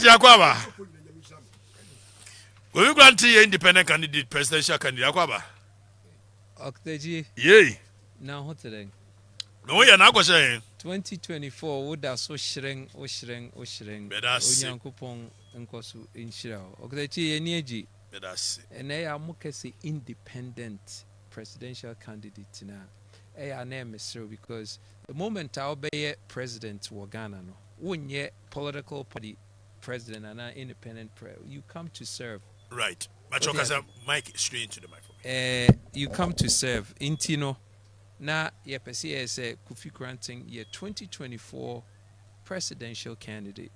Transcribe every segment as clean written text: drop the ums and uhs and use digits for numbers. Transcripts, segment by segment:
Akwaba. Will you grant the independent candidate, presidential candidate Akwaba? Octagy. Yay. Now what today? No, you're not saying 2024 would have so shrink. Onyankopon nkosu inshira. Octagy energy. And they are mukesi independent presidential candidate now. Our name is so because the moment I'll be president of Ghana, no, when you political party president and an independent you come to serve. Right. But you can mic straight into the microphone. You come to serve. Intino. Na ye pesi say Kofi granting ye 2024 presidential candidate.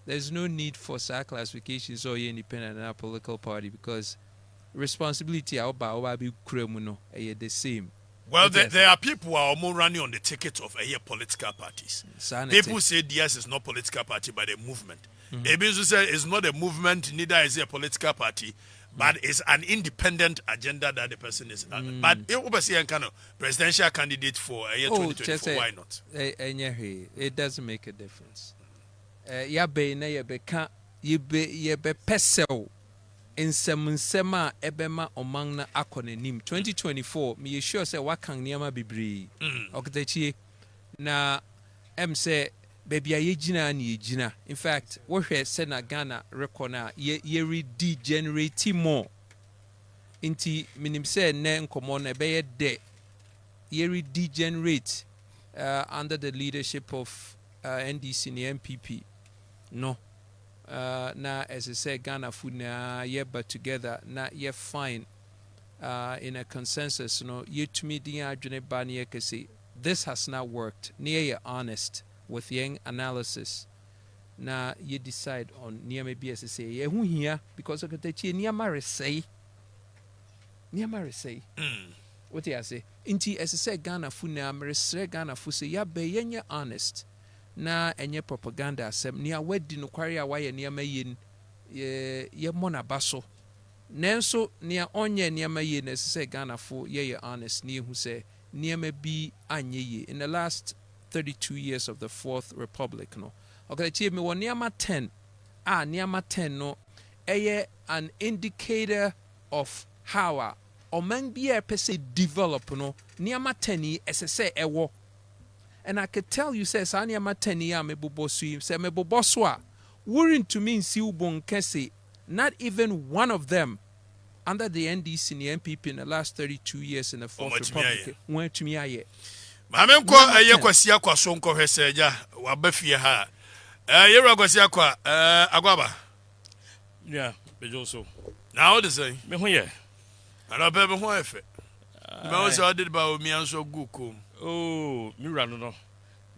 There's no need for classifications or independent and political party because responsibility about be criminal the same. Well, there are people who are more running on the ticket of political parties. People say DS is not political party, but a movement. Maybe you say it's not a movement, neither is it a political party, but it's an independent agenda that the person is. But it will be a kind of presidential candidate for a year 2024. Why not? It doesn't make a difference. Ye be pesel. In Sema Ebema Omangna Akonenim 2024, me sure say Wakang Niama Bibri. Oktechi na say baby Yejina and Yejina. In fact, what we said na Ghana recona ye degenerate more. Inti minim say ne nkomo be de ye degenerate under the leadership of NDC and MPP. No. Na as I say Ghana food na ye but together na ye fine in a consensus no ye to me the adwene ba na ye say this has not worked near ye honest with young analysis na ye decide on near maybe as I say ye hu here because of the chi near mare say what you say inti as I say Ghana food na mare say Ghana food say ya be ye honest na enye propaganda asem ni awadi no kware awaye ne amayin ye mona baso nenso ne onye ne amayin na se Ghana fo ye honest ni hu se ne bi anyeye in the last 32 years of the Fourth Republic no okay tie me won niama 10 niama 10 no an indicator of how oman bia pese develop no niama 10 esse ewo. And I could tell you, says, Anya Matenia mebobosu, say meboboswa, weren't to mean Siubon Kesi, not even one of them under the NDC and the MPP in the last 32 years in the Fourth Republic went to me. Mamemko, a Yakosia Kwasonko Heseja, Wabefia ha. Yeragosia Kwa, Agwaba. Yeah, Bejoso. Now the same. Me here. I don't have a wife. Most I did about me and so good. Oh, Mirano, no.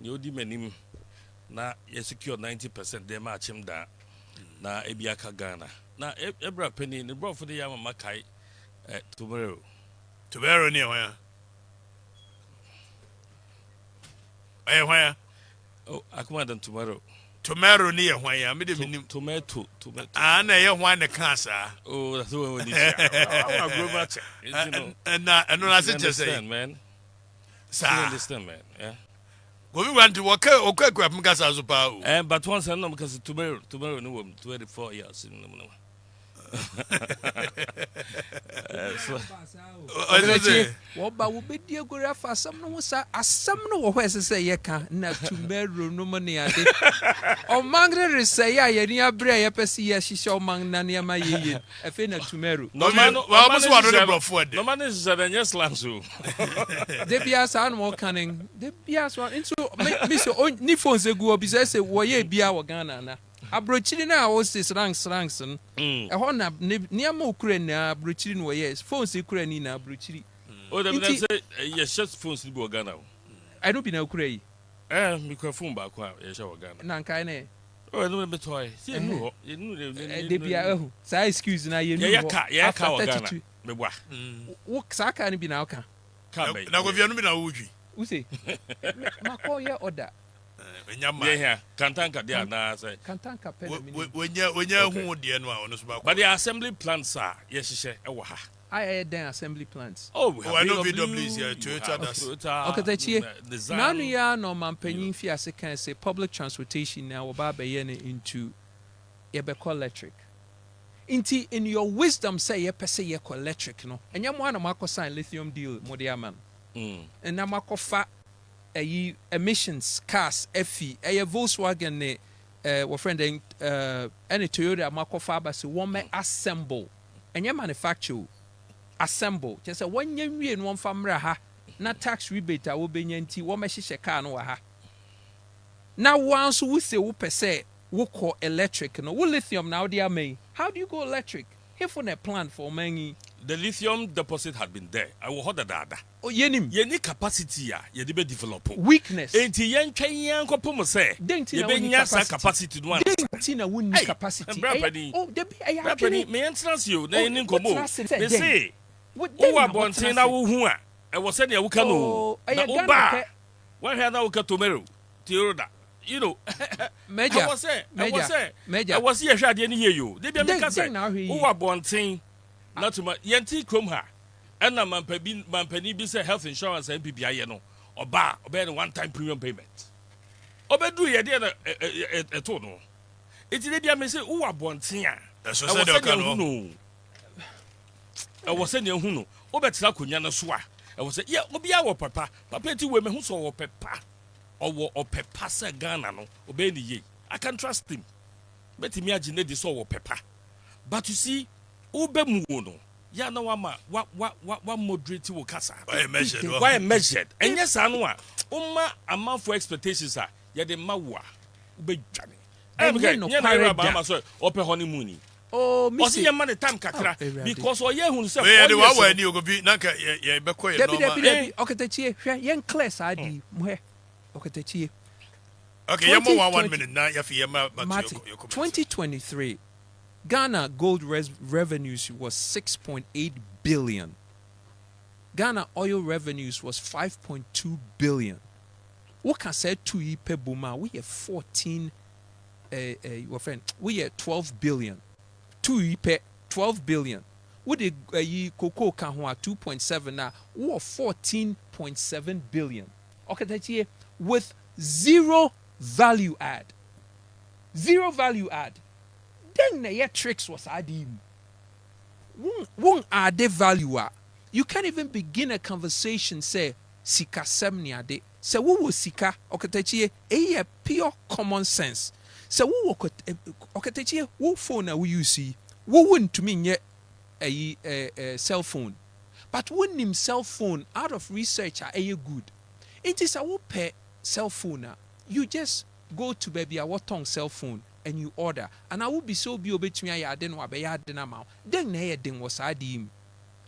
You di menim na you secure 90% they match him down. Na Ebiaka Ghana. Na Ebra Penny, the brought for the Yama Makai tomorrow. Tomorrow near where? Where? Oh, I come on tomorrow. Tomorrow near where? I made him tomato. I know one the cancer. Oh, that's what we need. And I said, just say, man. Sir, understand, man. Yeah. We want to work. Okay, grab Mugasa as a but once I know because tomorrow, no, 24 years. What about will be dear good for some no was a some no where say ye can not tomorrow no money. Oh, Mangre say, yeah, near Bray, Pessia, she shall mang Nania my yin, a fin tomorrow. No man, no man is a yes, Lansu. They be as animal canning, they be as one into Miss Nifons a go, besides a way be our Ghana. Abrochiri na was this ranks and a honor near Mokren, Abrochiri way, phones Ukraine na Abrochiri. Oh, they say, yes, just phones to go Ghana. I don't be no cray. Microphone back, yes, our Ghana. Nankane. Oh, I don't be toy. You know, they be a say, excuse now, you know, yeah, Ghana. Walk Saka and be now. Now, if you're not a Uji, who say, Makoya order. Yeah, Kantanka, they are now say. Kantanka, when you're who dear no honest about. But the assembly plants are, yes, she said, I had then assembly plants. Oh, I know VWs here, Toyota. Okay, that's here. Now, we are no man penny fias can say public transportation now, about into yɛbɛkɔ electric. Inti in your wisdom say yɛpɛ sɛ yɛkɔ electric no. Ɛnyɛ mo ana makɔ sign lithium deal mo de ama no. Na makɔfa emissions cars FE Volkswagen ne friend any Toyota makɔfa aba sɛ wɔn assemble. Ɛnyɛ manufacture. Assemble. Just say one year no one famra ha. Na tax rebate a wobɛnya nti wɔmɛhyehyɛ car no wɔ ha. Na once we say wo pɛ sɛ wokɔ electric no, wo lithium now they are made. How do you go electric? Here for a plan for many. The lithium deposit had been there. I will hold that. Oh, yenim. Ye capacity ya. Ye be develop. Weakness. Enti yen twen ko pomo say. Ye be nya sa capacity no. Denti na wonni capacity. Oh, de be ayapeni. Me entrance you na yin komo. Me say. Wo abonten na wo hu a. E wo say na wo ka no. Na wo ba. Wo hwe na wo ka tomorrow. Tioda. You know, Major. I was here hwade ni ye yo. They be make say. Wo abonten not to my yenti krom ha. And mampani bi say health insurance and PPI no. Oba one time premium payment. Obedu ye dey na eto no. Enti dey be say wo abonten a. That's what say dey no. I was saying hu no. Obetra konya no so a. I was say yeah, obi a wo papa. Papa ti we me hu so wo papa. Or pepper say Ghana no obey ni ye. I can trust him. But me imagine this or pepper. But you see, ube mu no. Ya na wa moderate wo kasa. Why measured? And yes anwa. Amount for expectations are ya de mawa. Ube dwane. Ope honeymoon. Oh, Missy, your money time kakra because or ye who say the one where you go be nanka ye be ko ye no. Okay, tachie hwe yen class adi mo. Okay, you more 1 minute now. 2023, Ghana gold revenues was 6.8 billion. Ghana oil revenues was 5.2 billion. What can say 2 per buma? We have 14. Your friend, we have 12 billion. 2 per 12 billion. What the cocoa can 2.7 now? We have 14.7 billion. Okay, that's here. With zero value add. Zero value add. Then the tricks was adding. Won't add value. You can't even begin a conversation, say, Sika semni ade. Say, who will Sika? Okatechie, a pure common sense. Say, who okatechie, who phone we you see? Who wouldn't to mean yet a cell phone? But wouldn't him cell phone out of research are a good? It is a whoop cell phone. You just go to baby a what cell phone and you order. And I will be so be obey to me. I didn't want to be now. Then nay ding was adim.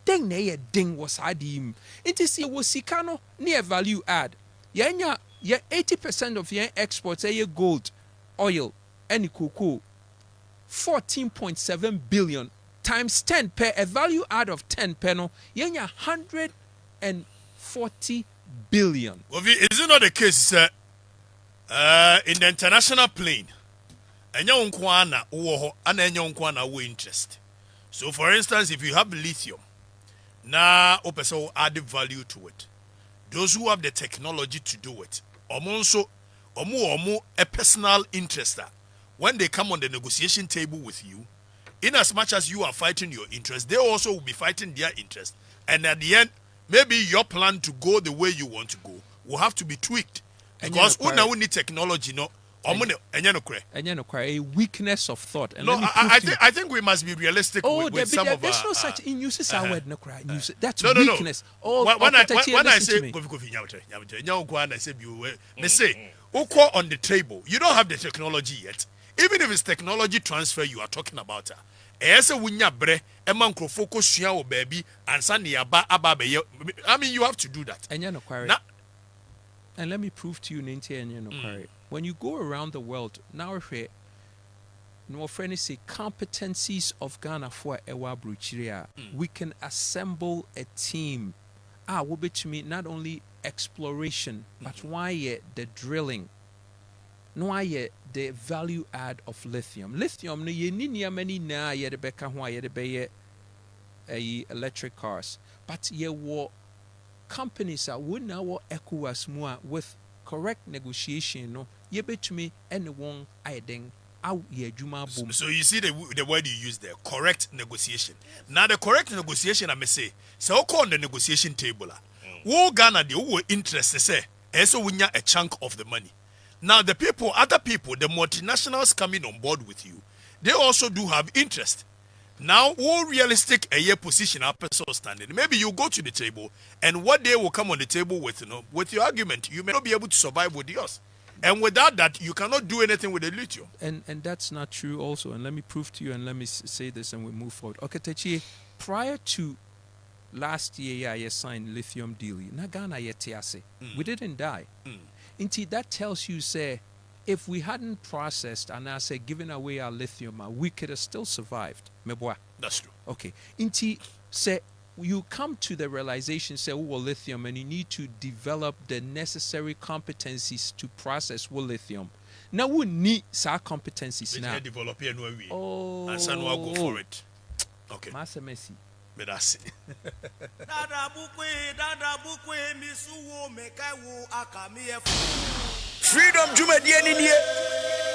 Then nay ding was adim. It is a wasikano near value add. Yanya 80% of your exports are gold, oil, and cocoa. 14.7 billion times 10 per a value add of 10 penno. Yanya 140 billion. Well, is it not the case in the international plane? Enya unkwana uwo ana enya unkwana uwo interest. So, for instance, if you have lithium, now opesa will add value to it. Those who have the technology to do it, omo a personal interest. When they come on the negotiation table with you, in as much as you are fighting your interest, they also will be fighting their interest. And at the end, maybe your plan to go the way you want to go will have to be tweaked. Because we need technology, no. A weakness of thought. And no, I think we must be realistic with some of there's no such in uses our word no cry. That's no. weakness. When I say they say on the table, you don't have the technology yet. Even if it's technology transfer you are talking about. I mean, you have to do that. And let me prove to you, when you go around the world, now no friend say competencies of Ghana for Ewa Bruchiria, we can assemble a team. Will be to me not only exploration, but why the drilling. Why the value add of lithium. Lithium no ye ni many na ye de beka ho ye de be electric cars. But ye wo companies are would now ECOWAS more with correct negotiation no ye betumi anyone aiding So you see the word you use there, correct negotiation. Now the correct negotiation, I may say, so on the negotiation table, who Ghana the who interest say, so we a chunk of the money. Now the people, other people, the multinationals coming on board with you, they also do have interest. Now, who realistic a year position up person standing? Maybe you go to the table, and what they will come on the table with, with your argument, you may not be able to survive with yours. And without that, you cannot do anything with the lithium. And that's not true also. And let me prove to you, and let me say this, and we move forward. Okay, Techie, prior to last year, I signed lithium deal. Na Ghana yetiase. We didn't die. Indeed, that tells you, say, if we hadn't processed and I say given away our lithium, we could have still survived. Meboa. That's true. Okay. Inti say you come to the realization, say, lithium, and you need to develop the necessary competencies to process lithium. Now we need some competencies now. Develop here no way. Oh. And son will go for it. Okay. Master Messi. But that's it. Freedom Jumadianiye,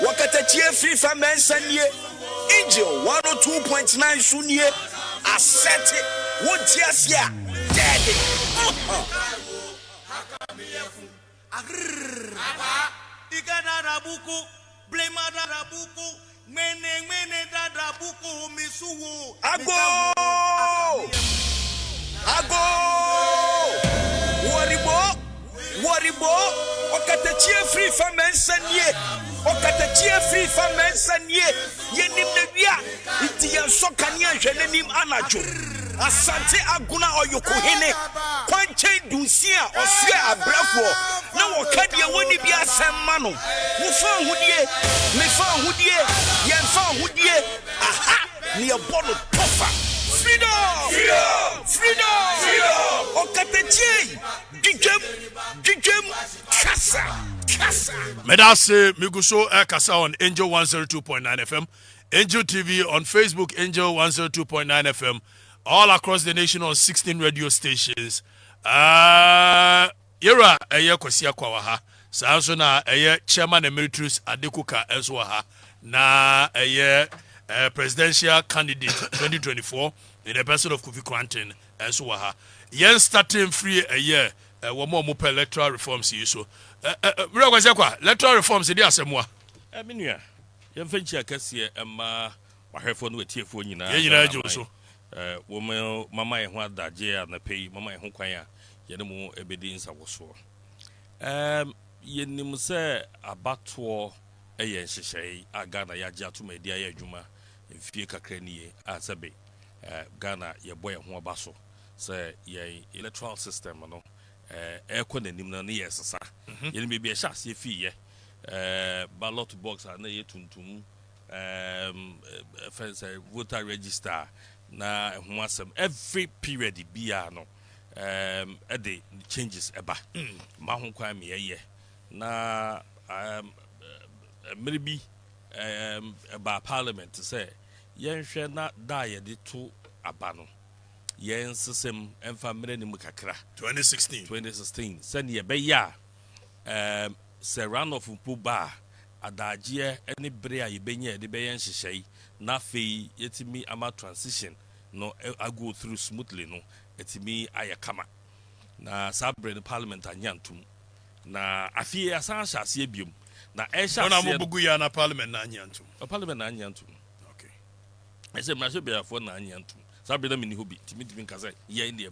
Wakatachie Free Famensanye, Angel 102.9 Sunye, Asset, Wontiasia, Daddy. Igadabuku, Blemadabuku, Mene Dadabuku, Misuwu, Ago, Waribo, Okatachie Free Famensanye, Okatachie Free Famensanye, Yenim Nevia, Itian Sokania, Jenenim Anajo, Asante Aguna Oyokuhene, Quanche Dusia, Osua Abrafo, no Okadia Woni Bia Samano, Mufan Hudie, Mefan Hudie, Yanfan Hudie, aha, near Bono Tofa. Freedom! Okatachie! Gigem! Kasa! Medase Miguso Kasa on Angel 102.9 FM, Angeltv on Facebook, Angel 102.9 FM, all across the nation on 16 radio stations. Yera eye Kosia Kwawaha, Sanso na eye Chairman Emeritus Adekuka Eswaha, na eye presidential candidate 2024 in the person of Kofi Kwanten Eswaha. Yen starting free a year. One more electoral reforms here. So, electoral reforms in the Asemwa. Minia, you think you can see my headphone with your phone. Yeah, so. Woman, Mamma, and what that year and the pay, Mamma, and Hunkwaya, Yenemo, Ebedins, I was for. Yenim say about 2 a year, she say, I Ghana, Yaja to my dear Juma, in Fika Cranie, Asabe, Ghana, your boy, and Basso, say, ye electoral system, no. Aircon and Nimna yes, you may be a chassis fee, ballot box and a tuntum, voter register. Na some every period be no a day changes eba mahon kwa me ye na maybe about parliament to say yen hwe na die de to aba no yen sesem emfa mere ni mukakra 2016 send ye be ya serano of puba adagye any bre a ye benye de be yen hyehyei na fe yetimi ama transition no I go through smoothly no etimi ayakama na sabre the parliament anyantum na afie asanhya ase biom na ehya na mobugu ya na parliament na anyantum okay ese mrasho bia for na anyantum sabre na mini hobi timi nkaza ye ne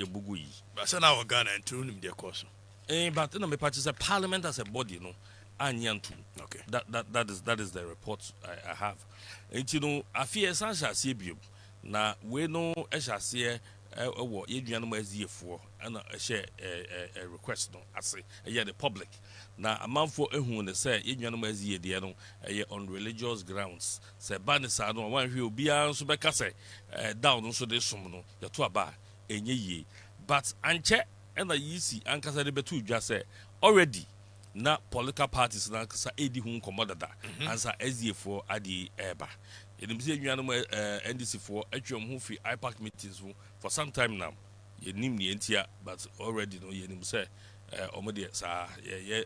bugu yi but say na Ghana entu nim de course but na me patch say parliament as a body no anyantum okay that is the report I have enti no afie asanhya ase biom na we no ehase wo yeduan no aziefo na ehye request no ase the public na amanfo ehun ne say yeduan no azie de no on religious grounds say banisa no wan hwe obi an so beka say down no so de som no yeto aba enye yie but anche na yisi ankasa de betu dwa say already na political parties na ankasa edi hu nkomodada ansa aziefo ade eba in the NDC for HM who free IPAC meetings for some time now. You name the NTIA, but already no you say Omodi sa ye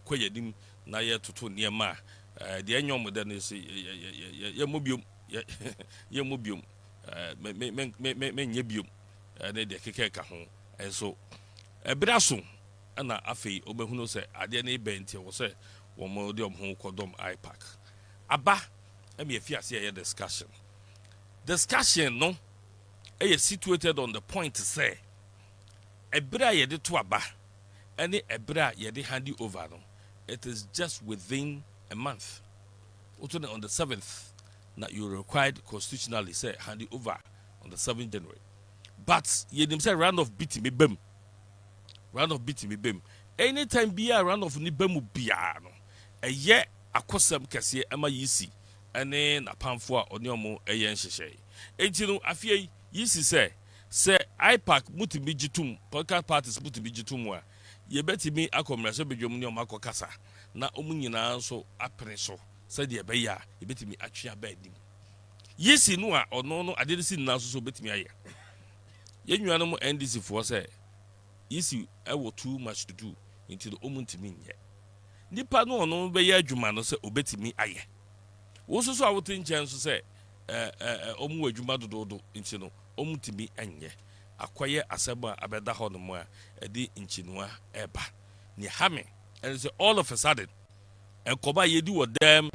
quayadim na ye to near ma the enyom then is ye mobium ye mobium me nyebium na de keke ka ho so ebraso na afei obehunu se ade na ibenti wo se wo mo de ho kodom ipack aba em ye fiase ye discussion no is situated on the point say ebra ye de to aba any ebra ye de hand over no it is just within a month on the 7th that you required constitutionally say hand it over on the 7th January but ye dem say round of beating me bem anytime be a round of ni bem bia no eye akosam kese ama yisi ene na pamfo a oni omo eye nhyehyɛ enti no afie yisi say ipac mutimi gitum political parties mutimi gitum a ye betimi akomrase bedwom ni omo akokasa na omu nyina so apere so said ye be ya ye betimi atwe abadim yisi no a ono no ade si na so betimi aye ye nnuano mo NDC for say yisi ewo too much to do into the omu ntimi nye nipa no ono be ya adwuma no say obetimi aye wo so so awote nchen so say omu adwuma dododo nti no omu timi enye akwaye aseba abeda ho no mo a edi nchinuwa eba ni hame and say all of a sudden enkoba yedi wo dem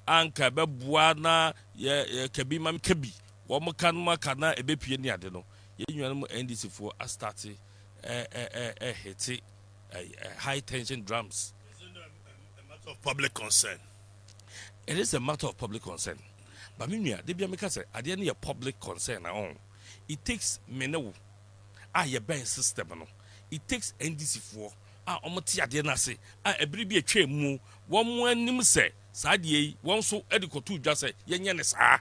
anka beboa na ye kabi mam kabi wo mo kan maka na ebepie ni ade no ye nwan mo NDC for a start hit high tension drums. Isn't it a matter of public concern? It is a matter of public concern. But me they be make say ade na public concern na on. It takes menewo ye ben system no. It takes NDC for omoti ade na se ebiri bi atwa mu wo mo anim se saa de yi won so edikotu dwa se yenye ne saa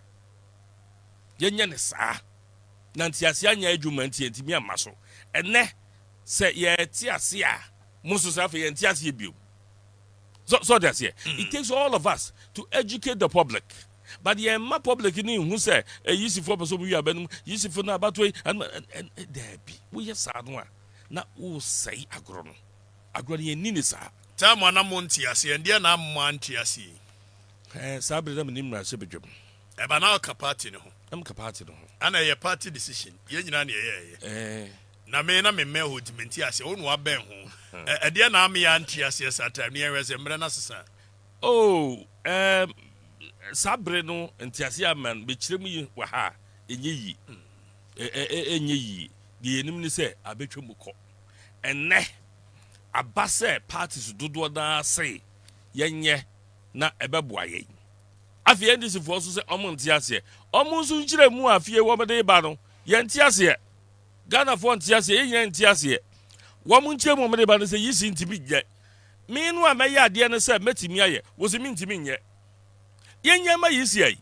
na ntiase anya adwuma ntimi amaso ene se ye tiase a muso sa fe ye ntiase bio so that's here it takes all of us to educate the public but the public ni hu se yisi for person wi abanum yisi for na abatoi and there be we yes anu a na wo sei agro no agro ye ni sa ta mo na mo ntiase ndie na mo ntiase sabre dem nimra se bedwem e ba na ka party no ho party no ho ana ye party decision ye nyina na ye na me ho dimenti ase wo no aben ho e de na am ya ntiase sata ne ye se mre na sesa sabre no ntiase aman be kirem yi wa ha enye yi de enim ni se abetwem ko enne abase parties dodo da say yenye na ebeboa ye afie ndisi fo so se omo ntiase omo nso nkire mu afie wo bede ba no ye ntiase Ghana for ntiase ye ntiase wo mu nkire mu bede ba no se yisi ntimi gye me no a meye ade no se metimi aye wo se mi ntimi nye yenye ma yisi ai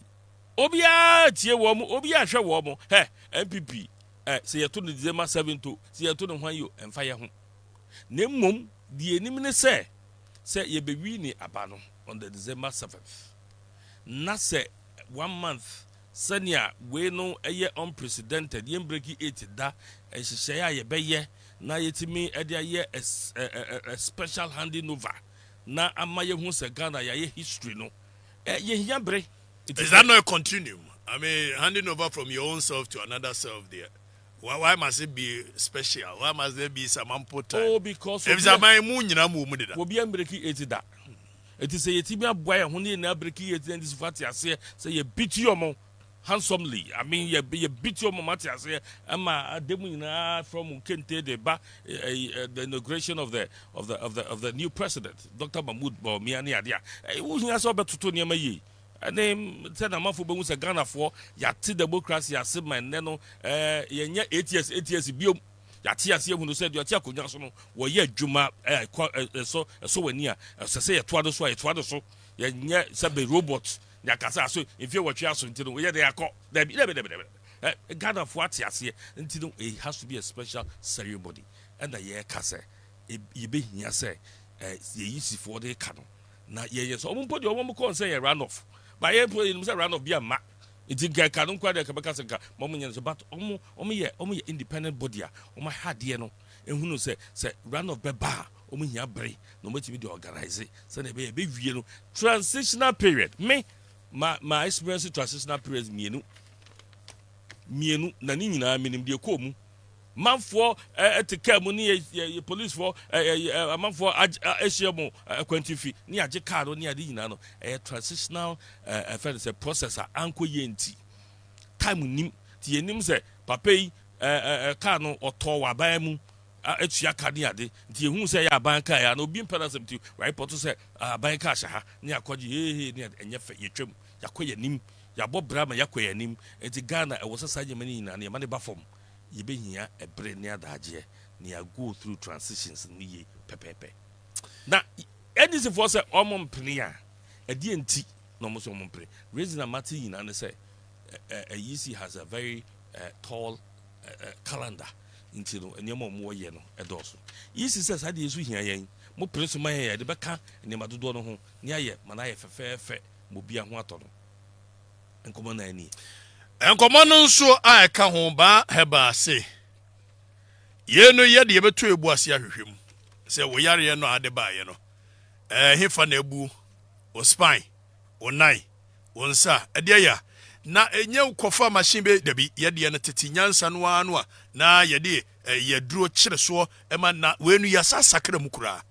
obia tie wo mu obia hwe wo mu MPP se ye to no December 7 to se ye to no hwan yo emfa ye ho na mmom die enim ne se ye be wi ni aba no on the December 7th na se 1 month senior we no unprecedented ye breaki 8 da ehye ye be ye na yetimi ede ye a special handing over na amaye hu se Ghana ye history no ye hia bre. Is that not a continuum? I mean, handing over from your own self to another self there. Why must it be special? Why must there be some ample time? Because if my moon nyina will be breaki 8 da. It is a yetimi aboy hu ni na breaki 8 and this fati ase say ye beat you mo handsomely. I mean, you beat your mama say ama ademu nyina from Kente de ba the inauguration of the new president, Dr. Mahmoud Bawumia adia. Who hia so betuto niam yi. And then tell amafo be say Ghana for yati democracy ase man no yenye 8 years biom yati ase hu no said yati akonya so no wo ye adwuma so wani a say ye toado so yenye sabe robot yakasa so if you watch aso ntino we dey akọ be Ghana for atiase ntino it has to be a special ceremony and ye kase ye be hia say ye yisi for dey kano na ye so ompo de ommo kon say ye run off by ye say run off be ama it get kanu kwa de ka se ka mom nya so but ommo ye independent body a omma hade no ehunu say run off be ba omo hia bre no mo timi de organize say na be wie no transitional period me my experience transitional period mienu na ni nyina minim de ko mu manfo eteka mu ni police for manfo ahyia mu kwantifi ni age car no ni ade nyina no transitional offense process anko yenti time nim ti enim se papa yi car no oto wa ban mu atua ka ni ade ti ehun se ya ban car ya no bi mpana semti report se ban car sha ha ni akoje he ni enye fe yetwam yakoye nim yabo brama yakoye nim enti Ghana e wo sasa nyemani nyina na ne ba fom yebehia ebre ne adaje ne go through transitions ni ye pepepe na anything for say omompene a edi enti no mo so omompene reason na matter nyina ne say EC has a very tall calendar into no enemo mo ye no edoso EC says ade yesu hia yen mo prince man ye de beka ne madodo no ho ne aye mana ye fefefe mo bia ho ato no enkomo na ani enkomo no nso a eka ho ba heba se ye no ye de beto ebu ase ahwehwem se wo yare no ade ba ye no hefa na ebu o spine o nai o nsa ade ya na enye ukofa machine be dabi ye de na tete nyansa no anu a na ye de ye duro kire so ema na wenu ya sasakra mukura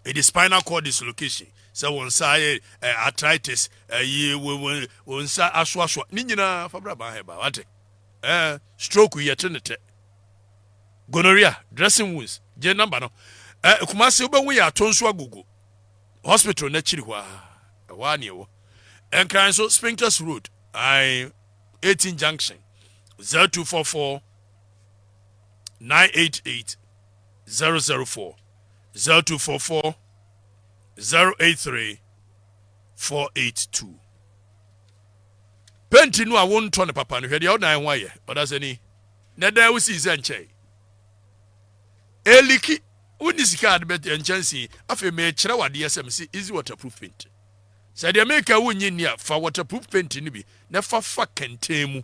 it is spinal cord dislocation so won say arthritis ye won say aswa ni nyina fabra ba heba wate stroke ye tenete gonorrhea dressing wounds je number no Kumasi obanwu ya tonso agogo hospital na chiri wa ne wo enkran so Spinkters Road 18 junction 0244 988 004 0244 083 482 penti no a won to ne papa no hwede o dan ho aye odasani na da wo si zenche eliki unisika adbet enchansi afi me kire wade asem si easy waterproof paint say the maker wonyi nia fa waterproof paint ni bi na fa kentemu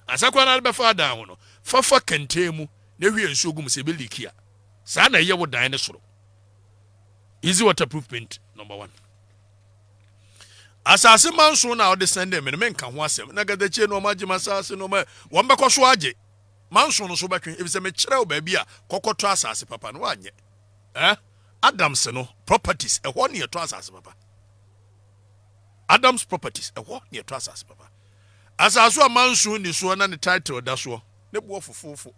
asakwa na be fa dan ho no fa kentemu na hwie nso gum se be likia sa na ye wo dan ne soro easy waterproof paint number 1 asase manso na ode sende me nka ho asem na gadache no magima asase no ma wo mbekọ so age manso no so betwe ebise me kire oba bia kokoto asase papa no anye Adams no properties ehwo ne to asase papa Adams properties ehwo ne to asase papa asase a manso ni so na ne title da so ne bo fofofo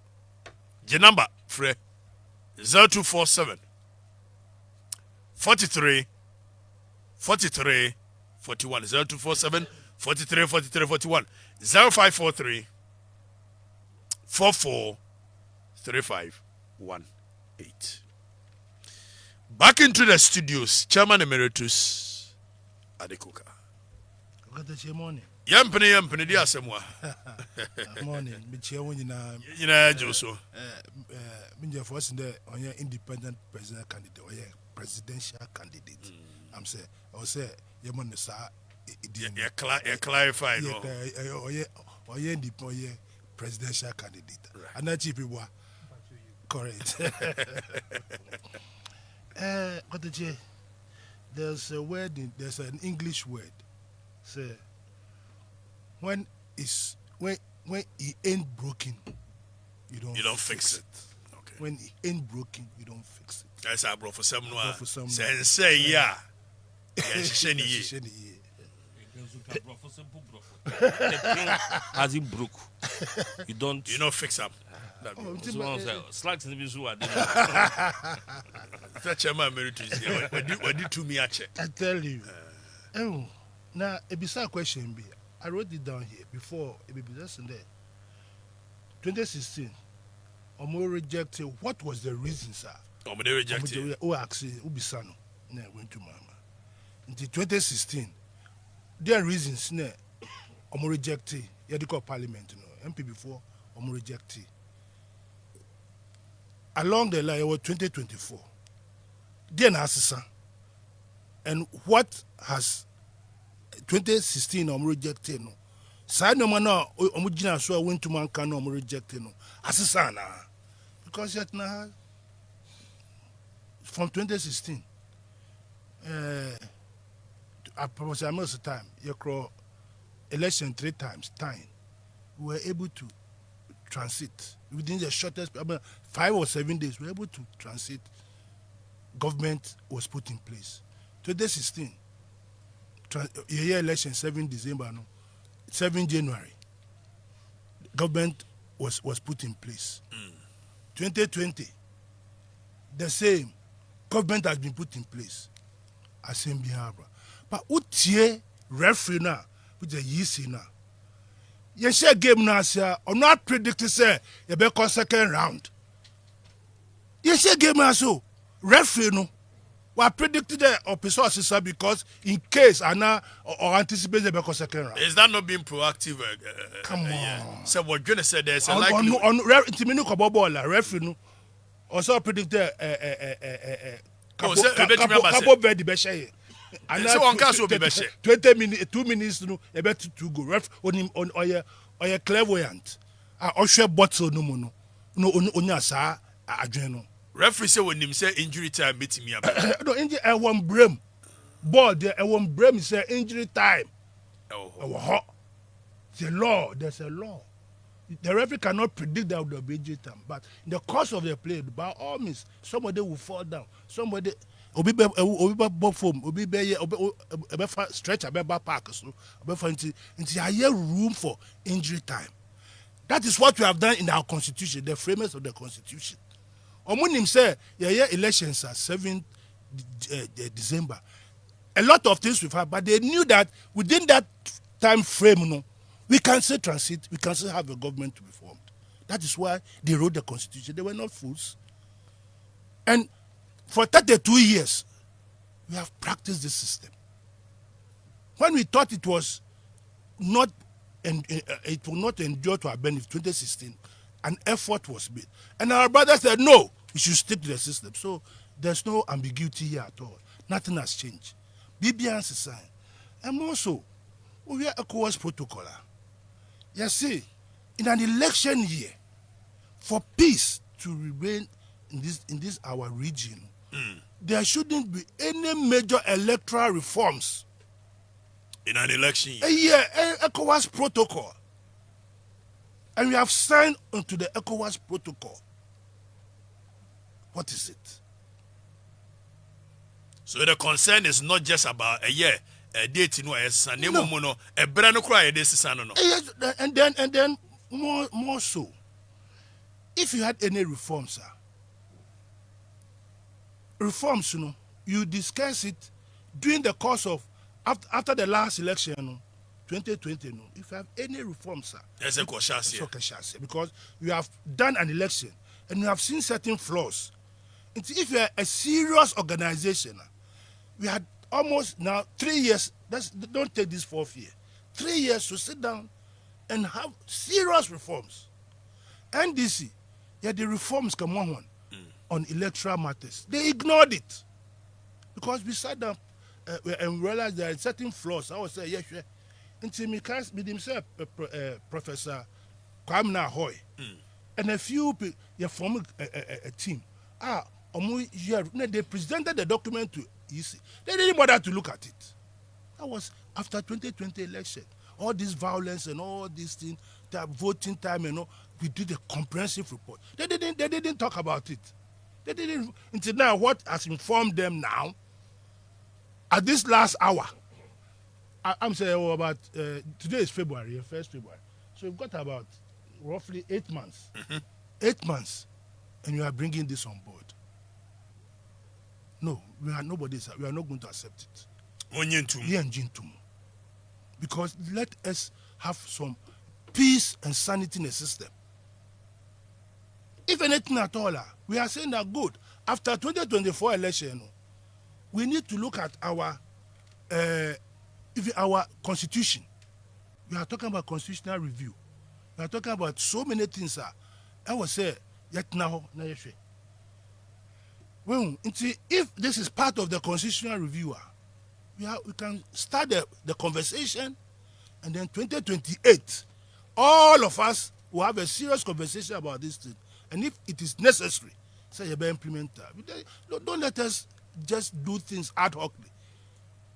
je number frɛ 0247 43 41 0247 43 41 0543 44 3518. Back into the studios, Chairman Emeritus Adekoka. Good morning. Yampene dia semwa. Morning. Michia wonyina. Yina Joso. Minja for us in the independent president candidate or presidential candidate. I'm say or say yemon sa clarify no. Or independent presidential candidate. And that cheap people correct. There's a word there's an English word. Say when it ain't broken, you don't fix it. Okay. When it ain't broken, you don't fix it. Guys, I brought for some no. Say yeah. As it broke, you don't fix up. Slacks in the visual. That's your emeritus. What did to me? I tell you. Now a bizarre question be. I wrote it down here before it be just in there. 2016, Omo rejected. What was the reason, sir? Omo they rejected. Oh, actually, Ubisano. Ne went to Mama. Until 2016, there are reasons. Ne, Omo rejected. Yadiko Parliament, MP before Omo rejected. Along the line, it was 2024. Then assassin. And what has 2016 Omo rejected no? Side no man no Omo jina so went to man can Omo rejected no. Assassin because yet na from 2016, at Professor Amos' time, you crow election 3 times, we were able to transit within the shortest, 5 or 7 days. We were able to transit. Government was put in place. 2016, year election 7 December, 7 January. Government was put in place. 2020, the same government has been put in place. Assembly Harbor. But utie referee now, which is yeasy now. You share game now, sir, or not predict say you be call second round. You share game now, so referee no. We predicted the opposite sir because in case I now or anticipate the be second round. Is that not being proactive? Come on. So what gonna say there's a likelihood on Timinu Kobobola referee no. Also predicted Cabo Verde be share. And so one cast will be 20 minutes, 2 minutes, no, about to go. Ref on him on or clairvoyant. I share bottle no mono. No, on sa adreno. Referee say when him say injury time meet me up. No, injury I want brem. Board there I want brem say injury time. Oh, hot. The law, there's a law. The referee cannot predict that there will be injury time, but in the course of the play, by all means, somebody will fall down. Somebody obi be form obi be stretch a back park so into higher room for injury time. That is what we have done in our constitution, the framers of the constitution. Omunim say elections are 7 December. A lot of things we've had, but they knew that within that time frame, we can still transit, we can still have a government to be formed. That is why they wrote the constitution. They were not fools. And for 32 years, we have practiced this system. When we thought it was not, and it will not endure to our benefit, 2016, an effort was made. And our brother said, no, we should stick to the system. So there's no ambiguity here at all. Nothing has changed. BBN sign. And also, we are ECOWAS protocol. You see, in an election year, for peace to remain in this our region, there shouldn't be any major electoral reforms in an election year. ECOWAS protocol. And we have signed onto the ECOWAS protocol. What is it? So the concern is not just about a year, a date no, a brand new cry this no. And then more so. If you had any reforms, sir, reforms, you discuss it during the course of after the last election, 2020. If you have any reforms, sir, there's a question because we have done an election and we have seen certain flaws. If you are a serious organization, we had almost now 3 years. Don't take this 4th year. 3 years to sit down and have serious reforms. NDC, the reforms come on electoral matters. They ignored it because we sat down and realized there are certain flaws. I would say, yes, sure. Until me himself, Professor Kwamna Hoy, and a few people, formed a team. They presented the document to EC. They didn't bother to look at it. That was after 2020 election. All this violence and all these things, the voting time and all, we did a comprehensive report. They didn't talk about it. They didn't. Until now, what has informed them now, at this last hour, I'm saying about, today is February, 1st February. So we've got about roughly 8 months. 8 months. And you are bringing this on board. No, we are not going to accept it. Because let us have some peace and sanity in the system. If anything at all, we are saying that good. After 2024 election, we need to look at our constitution. We are talking about constitutional review. We are talking about so many things. I would say, yet now, well, if this is part of the constitutional review, we can start the conversation, and then 2028, all of us will have a serious conversation about this thing. And if it is necessary, say you better implement that. Don't let us just do things ad hoc.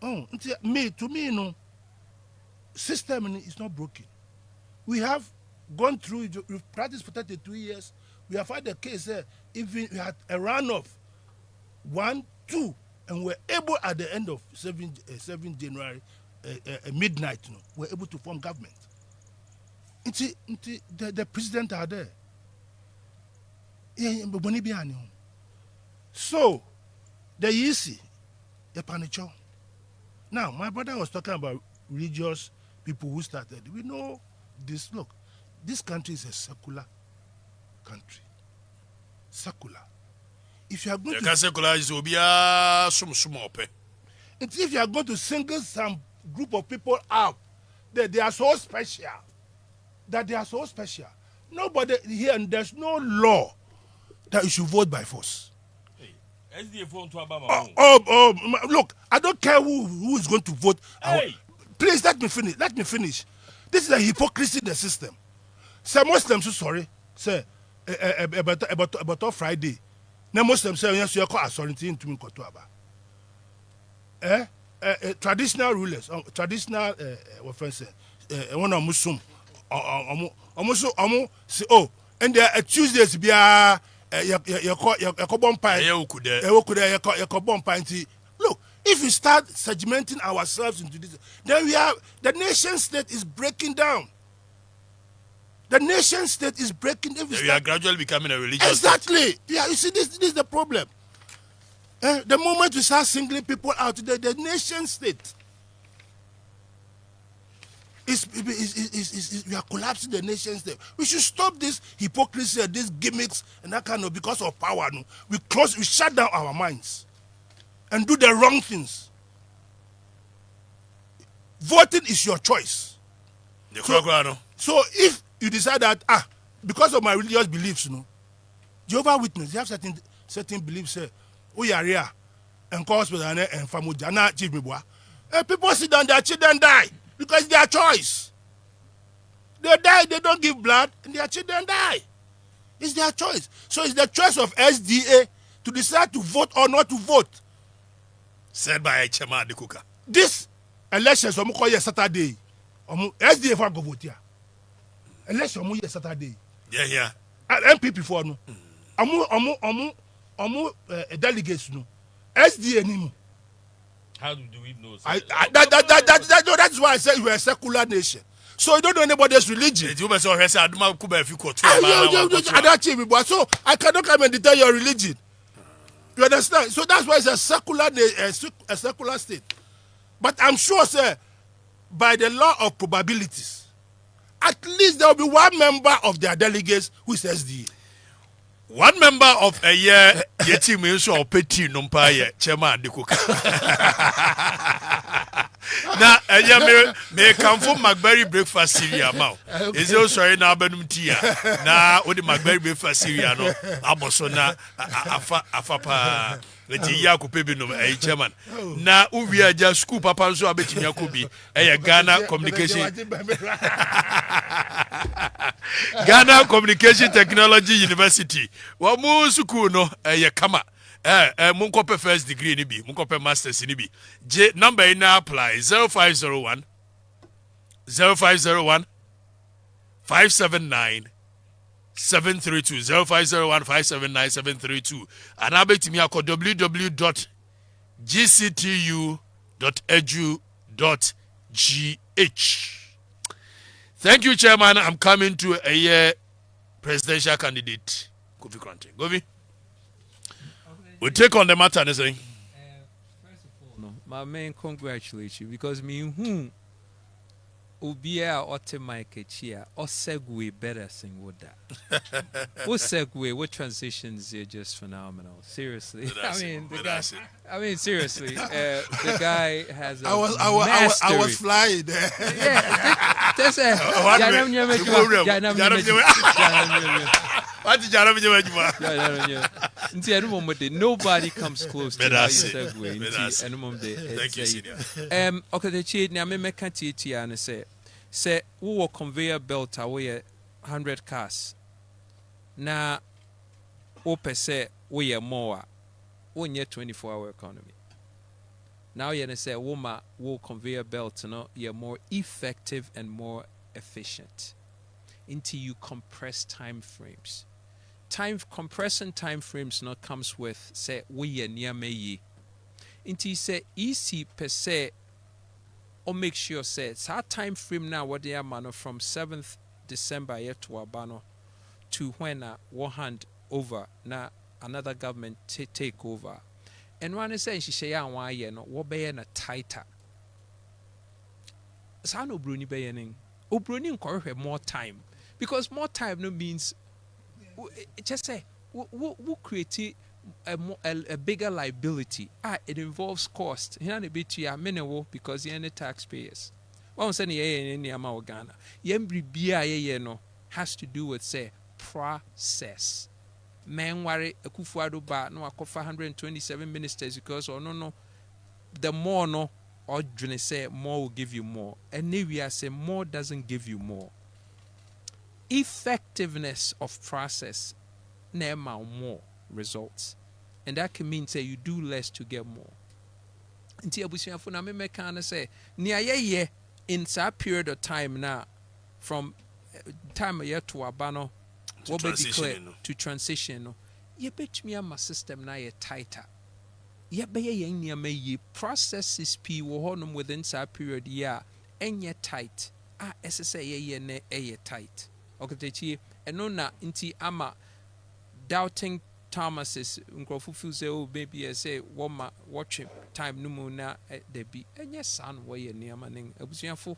To me, system is not broken. We have gone through, we've practiced for 32 years. We have had a case even we had a runoff 1, 2, and we're able at the end of 7 January, midnight, we're able to form government. The president are there. So, the easy, the panicho. Now, my brother was talking about religious people who started. We know this. Look, this country is a secular country. Secular. If you are going to secular is if you are going to single some group of people out, that they are so special. Nobody here, and there's no law that you should vote by force. Look, I don't care who is going to vote. Please let me finish. This is a hypocrisy in the system. Some Muslims are sorry. Say about Friday. Now Muslims say yes, you are called authority into me traditional rulers, traditional offense. One of Muslim, say and there are Tuesdays be look, if we start segmenting ourselves into this, then the nation state is breaking down. The nation state is breaking. We are gradually becoming a religious exactly state. Yeah, you see, this is the problem. The moment we start singling people out, the nation state we are collapsing the nation state. We should stop this hypocrisy and these gimmicks and that kind of, because of power. No? We shut down our minds and do the wrong things. Voting is your choice. So if you decide that because of my religious beliefs, Jehovah's Witness, they have certain beliefs. Oh yeah, yeah, and cause and family, people sit down, their children die. Because it's their choice. They die, they don't give blood, and their children die. It's their choice. So it's the choice of SDA to decide to vote or not to vote. Said by Chairman Adekuka. This election, so call you Saturday. SDA for go vote here. Election is Saturday. Yeah. MPP for no. Delegates no. SDA no. How do we know? That's why I said we're a secular nation. So you don't know anybody's religion. So I cannot come and detail your religion. You understand? So that's why it's a secular state. But I'm sure, sir, by the law of probabilities, at least there will be one member of their delegates who is SDA. One member of a year, getting me so petty numpire, Chairman Adekuka. Now, may come from McBerry breakfast cereal. Is also sorry now, Benum Tia. Now, what the McBerry breakfast cereal? No, Abosona, Afapa, the Yaku Pebinum, a chairman. Now, we are just school papa, so I bet Yakubi, a Ghana communication. Ghana Communication Technology University. Wamusuku no kama munkope first degree ni bi munkope masters ni bi J number ina apply 0501 579 732 0501 579 732 and abetimi akọ www.gctu.edu.gh. Thank you, Chairman. I'm coming to a presidential candidate, Kofi Krante. Govi, we take on the matter. First of all, my man, congratulate you because me Ubia ote Mike Chia or segue better sing with that. What segue? What transitions are just phenomenal. Seriously, seriously, the guy has a mastery. I was flying there. Yeah, that's it. Nobody comes close to how you segue. Thank you, senior. Okay, the cheat now me can't and say we will conveyor belt away 100 cars. Na ope say we are more, when you're 24-hour economy. Now you're say woman will conveyor belt, you're more effective and more efficient until you compress time frames. Compressing time frames comes with say we are near me. Until you say easy per se or make sure say it's our time frame now what they are man from 7th December yet to Abano to when one hand over now another government take over. And one is saying she say why you know what be na tighter. So no bruni be ning. O bruni encourage more time because more time no means just say we create a bigger liability. It involves cost. Here na bit ya minimal because you're the taxpayers. One say ye ni ama Ghana. Yembri bia ye no has to do with say process. Men worry Akufo-Addo ba no akofa 127 ministers because no the more no or say more will give you more and we are say more doesn't give you more. Effectiveness of process never more results and that can mean say you do less to get more. Nti abusuafo na me can say near ye in that period of time now from time a year to abano what be declared to transition ye bet me my system na ye tighter ye be ye near me processes p wo honum within that period year and ye tight ssa ye ne ye tight okay and no na nti ama doubting Thomas's nkrofo say oh baby say woma watch time no mu na de bi enye san wo ye near maning abusuafo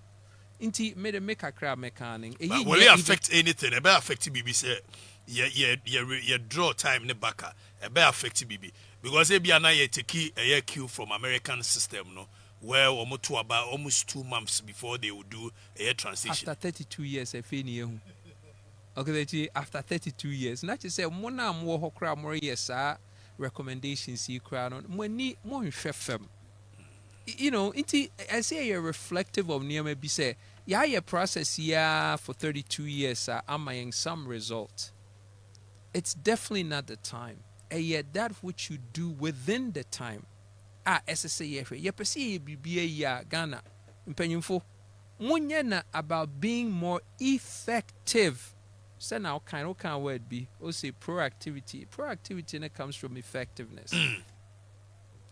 Inti made a make a crowd mechanic. Will it affect anything? It better affect BB say you draw time in the back. It better affect BB because it be an a queue from American system no where almost 2 months before they would do a transition. After 32 years, okay, after 32 years, not to say mona more hokra more yes recommendations you crown on when more chef. You know, I say you're reflective of near maybe say, yeah, your process for 32 years, am I some result? It's definitely not the time. And yet that which you do within the time. SSA, you perceive BBA Ghana, Mpenyumfo, Munyana about being more effective. So now kind of word be, or say proactivity. Proactivity comes from effectiveness.